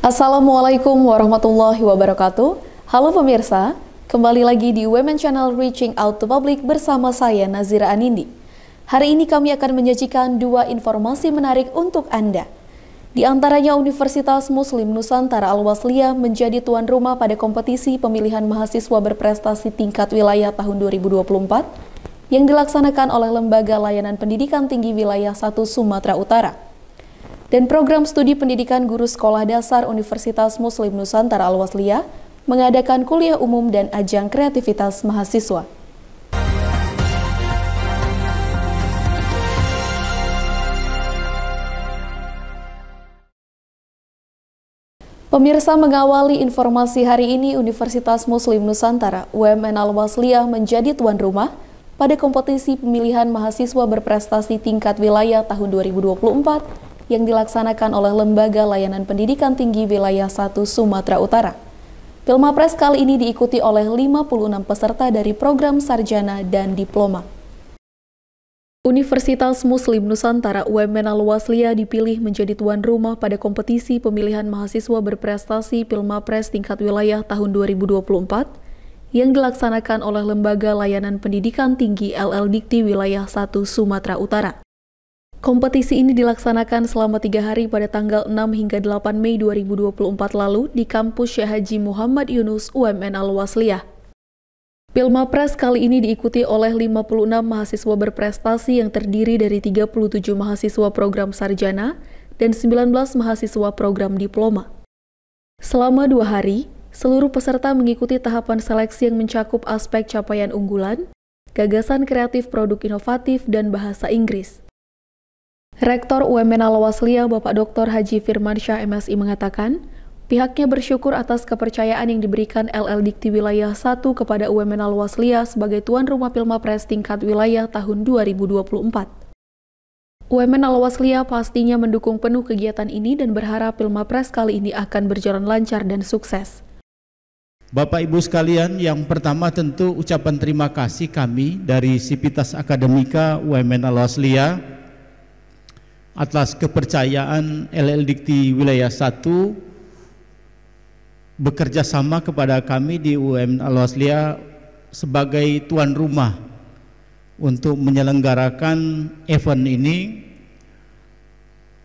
Assalamualaikum warahmatullahi wabarakatuh. Halo pemirsa, kembali lagi di Women Channel Reaching Out to Public bersama saya Nazira Anindi. Hari ini kami akan menyajikan dua informasi menarik untuk Anda. Di antaranya Universitas Muslim Nusantara Al-Wasliyah menjadi tuan rumah pada kompetisi pemilihan mahasiswa berprestasi tingkat wilayah tahun 2024 yang dilaksanakan oleh Lembaga Layanan Pendidikan Tinggi Wilayah 1 Sumatera Utara. Dan program studi pendidikan guru sekolah dasar Universitas Muslim Nusantara Al-Wasliyah mengadakan kuliah umum dan ajang kreativitas mahasiswa. Pemirsa, mengawali informasi hari ini, Universitas Muslim Nusantara UMN Al-Wasliyah menjadi tuan rumah pada kompetisi pemilihan mahasiswa berprestasi tingkat wilayah tahun 2024 yang dilaksanakan oleh Lembaga Layanan Pendidikan Tinggi Wilayah 1 Sumatera Utara. Pilmapres kali ini diikuti oleh 56 peserta dari program sarjana dan diploma. Universitas Muslim Nusantara UMN Al-Wasliyah dipilih menjadi tuan rumah pada kompetisi pemilihan mahasiswa berprestasi Pilmapres tingkat wilayah tahun 2024 yang dilaksanakan oleh Lembaga Layanan Pendidikan Tinggi LL-Dikti Wilayah 1 Sumatera Utara. Kompetisi ini dilaksanakan selama 3 hari pada tanggal 6 hingga 8 Mei 2024 lalu di kampus Syekh Haji Muhammad Yunus UMN Al-Wasliyah. Pilmapres kali ini diikuti oleh 56 mahasiswa berprestasi yang terdiri dari 37 mahasiswa program sarjana dan 19 mahasiswa program diploma. Selama 2 hari, seluruh peserta mengikuti tahapan seleksi yang mencakup aspek capaian unggulan, gagasan kreatif produk inovatif, dan bahasa Inggris. Rektor UMN Al-Wasliyah Bapak Dr. Haji Firmansyah MSI mengatakan, pihaknya bersyukur atas kepercayaan yang diberikan LL-Dikti Wilayah 1 kepada UMN Al-Wasliyah sebagai tuan rumah Pilmapres tingkat wilayah tahun 2024. UMN Al-Wasliyah pastinya mendukung penuh kegiatan ini dan berharap Pilmapres kali ini akan berjalan lancar dan sukses. Bapak Ibu sekalian, yang pertama tentu ucapan terima kasih kami dari Sivitas Akademika UMN Al-Wasliyah atas kepercayaan LL-Dikti Wilayah 1 bekerja sama kepada kami di UMN Al-Wasliyah sebagai tuan rumah untuk menyelenggarakan event ini.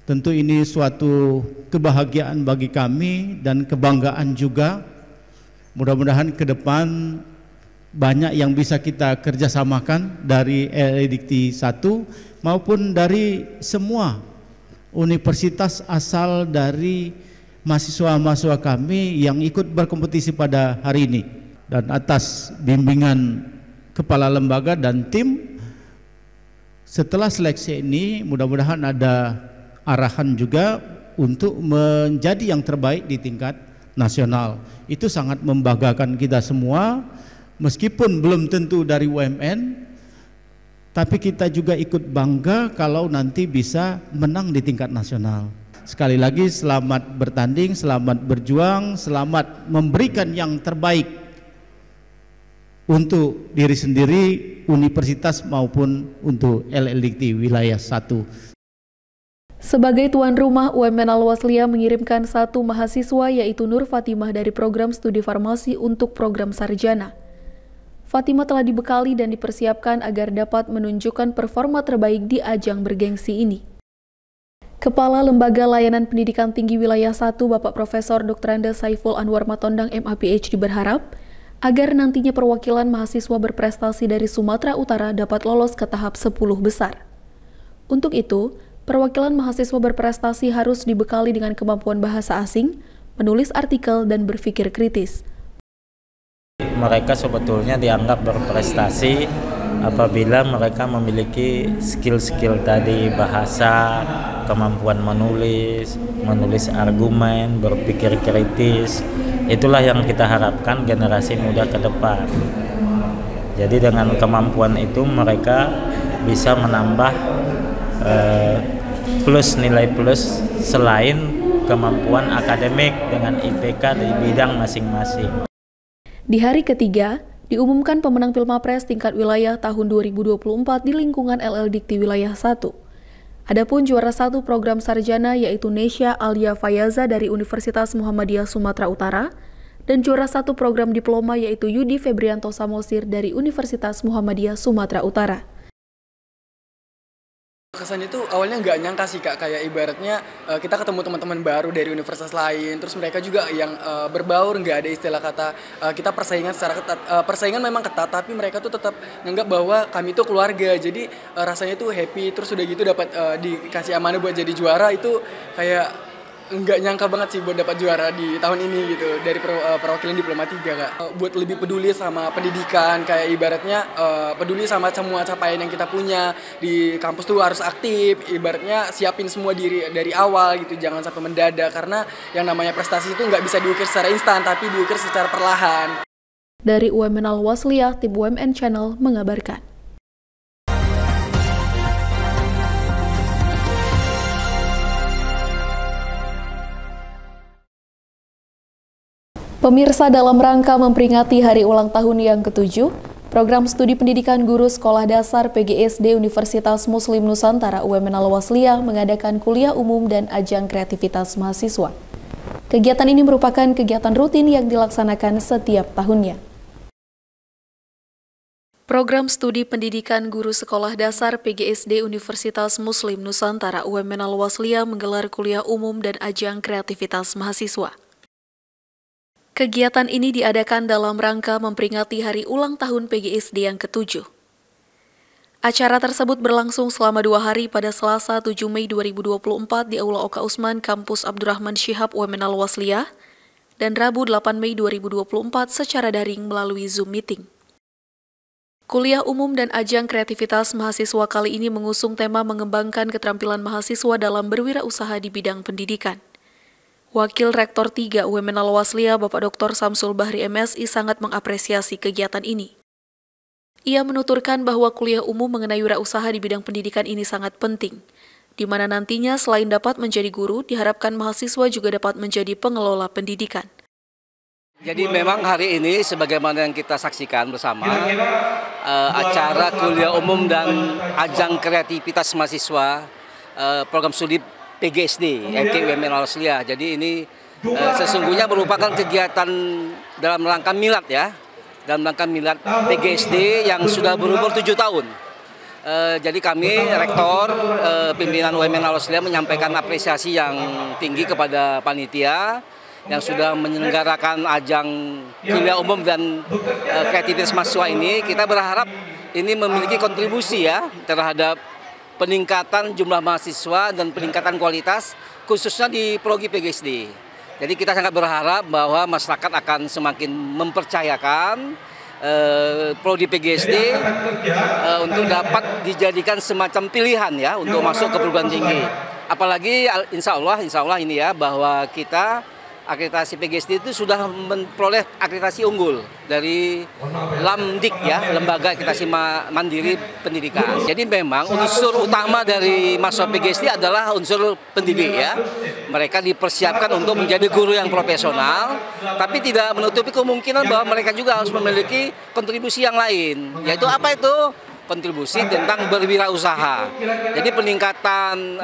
Tentu ini suatu kebahagiaan bagi kami dan kebanggaan juga. Mudah-mudahan ke depan banyak yang bisa kita kerjasamakan dari LL-Dikti 1 maupun dari semua universitas asal dari mahasiswa-mahasiswa kami yang ikut berkompetisi pada hari ini. Dan atas bimbingan kepala lembaga dan tim, setelah seleksi ini mudah-mudahan ada arahan juga untuk menjadi yang terbaik di tingkat nasional. Itu sangat membanggakan kita semua, meskipun belum tentu dari UMN, tapi kita juga ikut bangga kalau nanti bisa menang di tingkat nasional. Sekali lagi selamat bertanding, selamat berjuang, selamat memberikan yang terbaik untuk diri sendiri, universitas maupun untuk LL-Dikti Wilayah 1. Sebagai tuan rumah, UMN Al-Wasliyah mengirimkan 1 mahasiswa yaitu Nur Fatimah dari program studi farmasi untuk program sarjana. Fatimah telah dibekali dan dipersiapkan agar dapat menunjukkan performa terbaik di ajang bergengsi ini. Kepala Lembaga Layanan Pendidikan Tinggi Wilayah 1 Bapak Profesor Dr. Saiful Anwar Matondang MA PhD berharap agar nantinya perwakilan mahasiswa berprestasi dari Sumatera Utara dapat lolos ke tahap 10 besar. Untuk itu, perwakilan mahasiswa berprestasi harus dibekali dengan kemampuan bahasa asing, menulis artikel, dan berpikir kritis. Mereka sebetulnya dianggap berprestasi apabila mereka memiliki skill-skill tadi, bahasa, kemampuan menulis argumen, berpikir kritis. Itulah yang kita harapkan generasi muda ke depan. Jadi dengan kemampuan itu mereka bisa menambah nilai plus selain kemampuan akademik dengan IPK di bidang masing-masing. Di hari ketiga, diumumkan pemenang Pilmapres tingkat wilayah tahun 2024 di lingkungan LL-Dikti Wilayah 1. Adapun juara 1 program sarjana yaitu Nesya Alia Fayaza dari Universitas Muhammadiyah Sumatera Utara dan juara 1 program diploma yaitu Yudi Febrianto Samosir dari Universitas Muhammadiyah Sumatera Utara. Kesannya itu awalnya nggak nyangka sih Kak, kayak ibaratnya kita ketemu teman-teman baru dari universitas lain, terus mereka juga yang berbaur, nggak ada istilah kata kita persaingan secara ketat. Persaingan memang ketat, tapi mereka tuh tetap nganggap bahwa kami itu keluarga, jadi rasanya tuh happy, terus udah gitu dapat dikasih amanah buat jadi juara, itu kayak nggak nyangka banget sih buat dapat juara di tahun ini gitu, dari perwakilan Diploma 3 Kak. Buat lebih peduli sama pendidikan, kayak ibaratnya peduli sama semua capaian yang kita punya di kampus tuh harus aktif, ibaratnya siapin semua diri dari awal gitu, jangan sampai mendadak, karena yang namanya prestasi itu nggak bisa diukir secara instan, tapi diukir secara perlahan. Dari UMN Al-Wasliyah, tim UMN Channel mengabarkan. Pemirsa, dalam rangka memperingati hari ulang tahun yang ke-7, Program Studi Pendidikan Guru Sekolah Dasar PGSD Universitas Muslim Nusantara UMN Al-Wasliyah mengadakan kuliah umum dan ajang kreativitas mahasiswa. Kegiatan ini merupakan kegiatan rutin yang dilaksanakan setiap tahunnya. Program Studi Pendidikan Guru Sekolah Dasar PGSD Universitas Muslim Nusantara UMN Al-Wasliyah menggelar kuliah umum dan ajang kreativitas mahasiswa. Kegiatan ini diadakan dalam rangka memperingati hari ulang tahun PGSD yang ke-7. Acara tersebut berlangsung selama 2 hari pada Selasa 7 Mei 2024 di Aula Oka Usman, Kampus Abdurrahman Syihab UMN Al-Wasliyah, dan Rabu 8 Mei 2024 secara daring melalui Zoom Meeting. Kuliah umum dan ajang kreativitas mahasiswa kali ini mengusung tema mengembangkan keterampilan mahasiswa dalam berwirausaha di bidang pendidikan. Wakil Rektor 3 UMN Al-Wasliyah Bapak Dr. Samsul Bahri MSI sangat mengapresiasi kegiatan ini. Ia menuturkan bahwa kuliah umum mengenai wirausaha di bidang pendidikan ini sangat penting, di mana nantinya selain dapat menjadi guru, diharapkan mahasiswa juga dapat menjadi pengelola pendidikan. Jadi memang hari ini sebagaimana yang kita saksikan bersama, acara kuliah umum dan ajang kreativitas mahasiswa program studi PGSD, UMN Al-Wasliyah. Jadi ini sesungguhnya merupakan kegiatan dalam rangka milad ya, dalam rangka milad PGSD yang sudah berumur 7 tahun. Jadi kami Rektor, pimpinan UMN Al-Wasliyah menyampaikan apresiasi yang tinggi kepada panitia yang sudah menyelenggarakan ajang kuliah umum dan kreativitas mahasiswa ini. Kita berharap ini memiliki kontribusi ya terhadap peningkatan jumlah mahasiswa dan peningkatan kualitas khususnya di Prodi PGSD. Jadi kita sangat berharap bahwa masyarakat akan semakin mempercayakan Prodi PGSD untuk dapat dijadikan semacam pilihan ya untuk masuk ke perguruan tinggi. Apalagi insya Allah ini ya bahwa kita akreditasi PGSD itu sudah memperoleh akreditasi unggul dari LAMDIK ya, Lembaga Akreditasi Mandiri Pendidikan. Jadi memang unsur utama dari mahasiswa PGSD adalah unsur pendidik ya. Mereka dipersiapkan untuk menjadi guru yang profesional, tapi tidak menutupi kemungkinan bahwa mereka juga harus memiliki kontribusi yang lain. Yaitu apa itu? Kontribusi tentang berwirausaha. Jadi peningkatan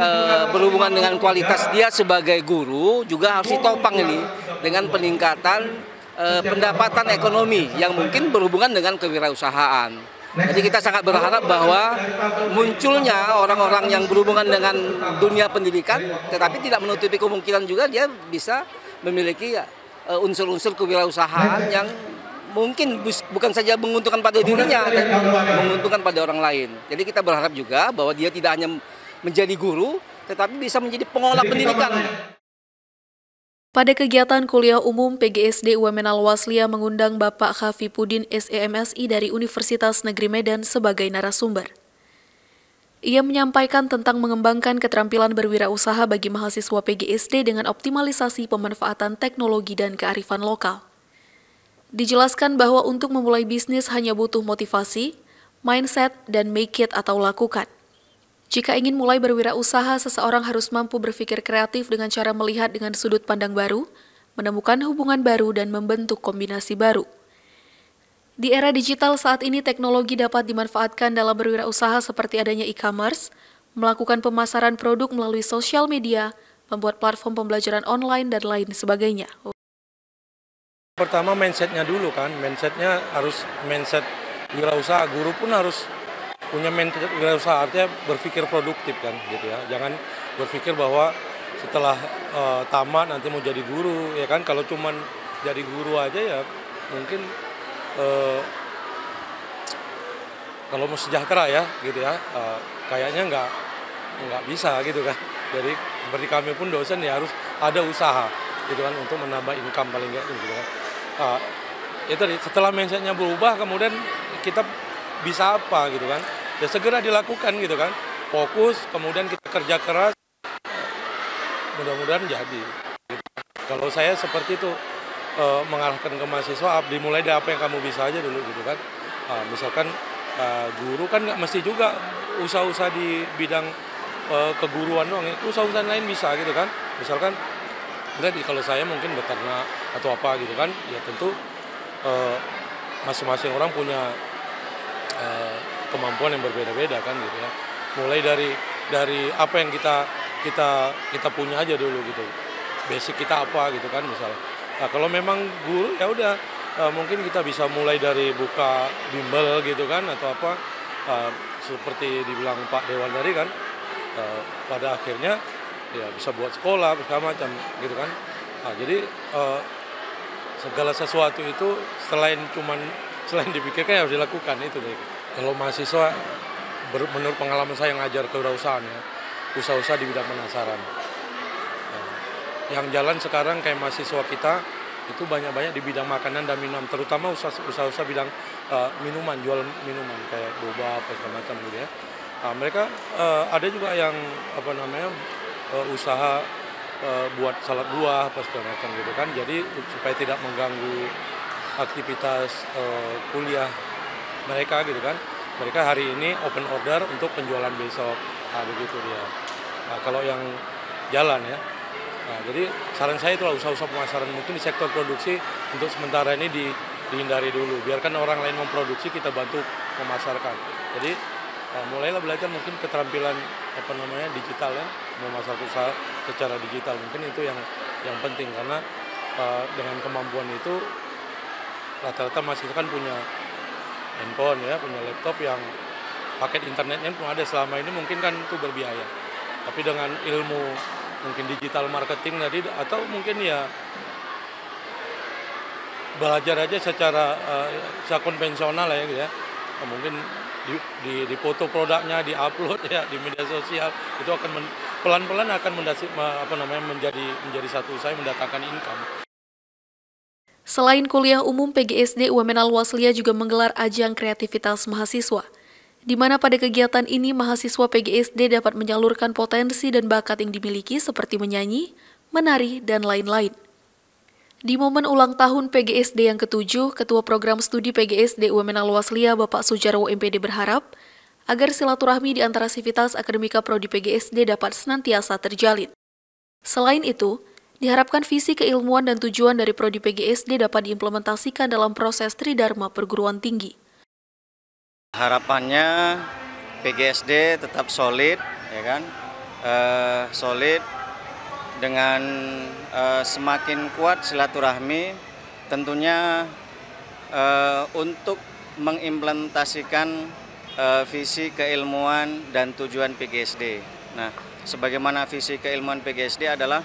berhubungan dengan kualitas dia sebagai guru juga harus ditopang ini dengan peningkatan pendapatan ekonomi yang mungkin berhubungan dengan kewirausahaan. Jadi kita sangat berharap bahwa munculnya orang-orang yang berhubungan dengan dunia pendidikan, tetapi tidak menutupi kemungkinan juga dia bisa memiliki unsur-unsur kewirausahaan yang mungkin bukan saja menguntungkan pada dirinya, tapi menguntungkan pada orang lain. Jadi kita berharap juga bahwa dia tidak hanya menjadi guru, tetapi bisa menjadi pengolah pendidikan. Pada kegiatan kuliah umum, PGSD UMN Al-Wasliyah mengundang Bapak Khafipuddin SEMSI dari Universitas Negeri Medan sebagai narasumber. Ia menyampaikan tentang mengembangkan keterampilan berwirausaha bagi mahasiswa PGSD dengan optimalisasi pemanfaatan teknologi dan kearifan lokal. Dijelaskan bahwa untuk memulai bisnis hanya butuh motivasi, mindset, dan make it atau lakukan. Jika ingin mulai berwirausaha, seseorang harus mampu berpikir kreatif dengan cara melihat dengan sudut pandang baru, menemukan hubungan baru, dan membentuk kombinasi baru. Di era digital saat ini, teknologi dapat dimanfaatkan dalam berwirausaha seperti adanya e-commerce, melakukan pemasaran produk melalui sosial media, membuat platform pembelajaran online, dan lain sebagainya. Pertama mindsetnya dulu kan, mindsetnya harus mindset wirausaha. Guru pun harus punya mindset wirausaha, artinya berpikir produktif kan gitu ya. Jangan berpikir bahwa setelah tamat nanti mau jadi guru ya kan. Kalau cuman jadi guru aja ya mungkin kalau mau sejahtera ya gitu ya, kayaknya nggak bisa gitu kan. Jadi seperti kami pun dosen ya harus ada usaha gitu kan untuk menambah income paling nggak gitu kan. Itu setelah mindsetnya berubah kemudian kita bisa apa gitu kan, ya segera dilakukan gitu kan, fokus kemudian kita kerja keras, mudah-mudahan jadi gitu. Kalau saya seperti itu, mengarahkan ke mahasiswa dimulai dari apa yang kamu bisa aja dulu gitu kan. Misalkan guru kan nggak mesti juga usaha-usaha di bidang keguruan doang, itu usaha-usaha lain bisa gitu kan. Misalkan kalau saya mungkin beternak atau apa gitu kan, ya tentu masing-masing orang punya kemampuan yang berbeda-beda kan gitu ya. Mulai dari apa yang kita punya aja dulu gitu, basic kita apa gitu kan misal. Nah kalau memang guru ya udah mungkin kita bisa mulai dari buka bimbel gitu kan atau apa, seperti dibilang Pak Dewan tadi kan, pada akhirnya ya bisa buat sekolah segala macam gitu kan. Nah, jadi segala sesuatu itu selain dipikirkan harus dilakukan itu. Kalau mahasiswa menurut pengalaman saya ngajar kewirausahaan ya, usaha-usaha di bidang pemasaran. Yang jalan sekarang kayak mahasiswa kita itu banyak-banyak di bidang makanan dan minum, terutama usaha-usaha bidang minuman, jual minuman kayak boba apa segala macam gitu ya. Mereka ada juga yang usaha buat salad buah apa segala macam gitu kan. Jadi supaya tidak mengganggu aktivitas kuliah mereka gitu kan. Mereka hari ini open order untuk penjualan besok. Begitu dia. Kalau yang jalan ya. Jadi saran saya itulah usaha-usaha pemasaran mungkin di sektor produksi untuk sementara ini dihindari dulu. Biarkan orang lain memproduksi, kita bantu memasarkan. Jadi mulailah belajar mungkin keterampilan digital ya, memasarkan usaha secara digital. Mungkin itu yang penting karena dengan kemampuan itu rata-rata mahasiswa kan punya handphone ya, punya laptop yang paket internetnya pun ada. Selama ini mungkin kan itu berbiaya. Tapi dengan ilmu mungkin digital marketing tadi atau mungkin ya belajar aja secara konvensional ya gitu ya. Mungkin di foto produknya, di-upload ya di media sosial, itu akan pelan-pelan akan menjadi satu usaha yang mendatangkan income. Selain kuliah umum, PGSD UMN Al-Wasliyah juga menggelar ajang kreativitas mahasiswa, di mana pada kegiatan ini mahasiswa PGSD dapat menyalurkan potensi dan bakat yang dimiliki seperti menyanyi, menari, dan lain-lain. Di momen ulang tahun PGSD yang ke-7, Ketua Program Studi PGSD UMN Al-Wasliyah Bapak Sujarwo MPD berharap agar silaturahmi di antara sivitas akademika Prodi PGSD dapat senantiasa terjalin. Selain itu, diharapkan visi keilmuan dan tujuan dari Prodi PGSD dapat diimplementasikan dalam proses Tridharma perguruan tinggi. Harapannya PGSD tetap solid, ya kan? Solid dengan semakin kuat silaturahmi, tentunya untuk mengimplementasikan visi keilmuan dan tujuan PGSD. Nah, sebagaimana visi keilmuan PGSD adalah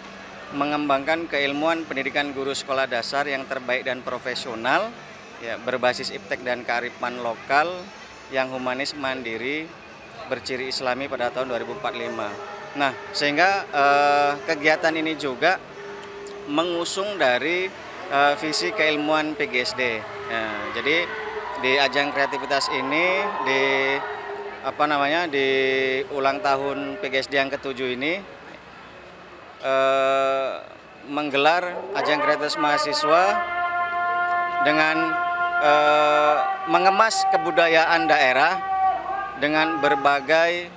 mengembangkan keilmuan pendidikan guru sekolah dasar yang terbaik dan profesional, ya, berbasis iptek dan kearifan lokal, yang humanis, mandiri, berciri islami pada tahun 2045. Nah, sehingga kegiatan ini juga mengusung dari visi keilmuan PGSD. Ya, jadi di ajang kreativitas ini di ulang tahun PGSD yang ke-7 ini menggelar ajang kreativitas mahasiswa dengan mengemas kebudayaan daerah dengan berbagai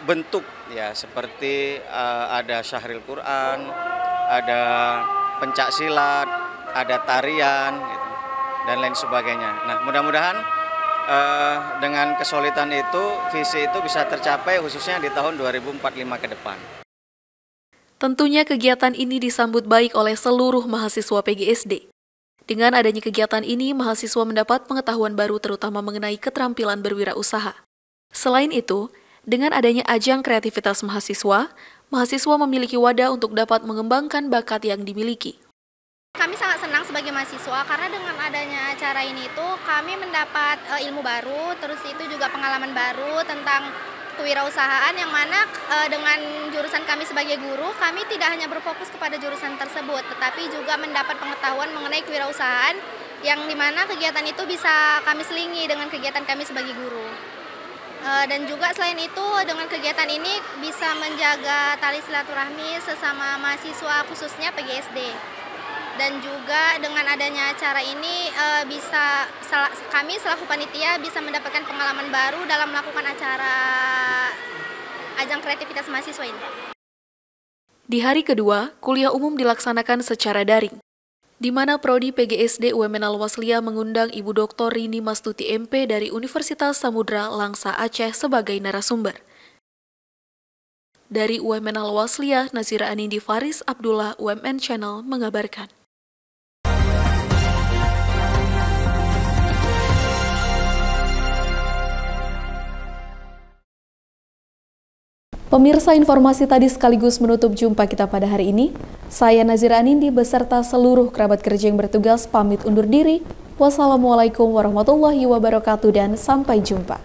bentuk ya, seperti ada syahril Quran, ada pencak silat, ada tarian gitu, dan lain sebagainya. Nah, mudah-mudahan dengan kesulitan itu visi itu bisa tercapai khususnya di tahun 2045 ke depan. Tentunya kegiatan ini disambut baik oleh seluruh mahasiswa PGSD. Dengan adanya kegiatan ini, mahasiswa mendapat pengetahuan baru terutama mengenai keterampilan berwirausaha. Selain itu, dengan adanya ajang kreativitas mahasiswa, mahasiswa memiliki wadah untuk dapat mengembangkan bakat yang dimiliki. Kami sangat senang sebagai mahasiswa karena dengan adanya acara ini itu kami mendapat ilmu baru, terus itu juga pengalaman baru tentang kewirausahaan yang mana dengan jurusan kami sebagai guru, kami tidak hanya berfokus kepada jurusan tersebut, tetapi juga mendapat pengetahuan mengenai kewirausahaan yang dimana kegiatan itu bisa kami selingi dengan kegiatan kami sebagai guru. Dan juga selain itu dengan kegiatan ini bisa menjaga tali silaturahmi sesama mahasiswa khususnya PGSD. Dan juga dengan adanya acara ini kami selaku panitia bisa mendapatkan pengalaman baru dalam melakukan acara ajang kreativitas mahasiswa ini. Di hari kedua, kuliah umum dilaksanakan secara daring, di mana Prodi PGSD UMN Al-Wasliyah mengundang Ibu Dr. Rini Mastuti MP dari Universitas Samudra Langsa Aceh sebagai narasumber. Dari UMN Al-Wasliyah, Nazira Anindi Faris Abdullah, UMN Channel, mengabarkan. Pemirsa, informasi tadi sekaligus menutup jumpa kita pada hari ini. Saya Nazira Anindi beserta seluruh kerabat kerja yang bertugas pamit undur diri. Wassalamualaikum warahmatullahi wabarakatuh dan sampai jumpa.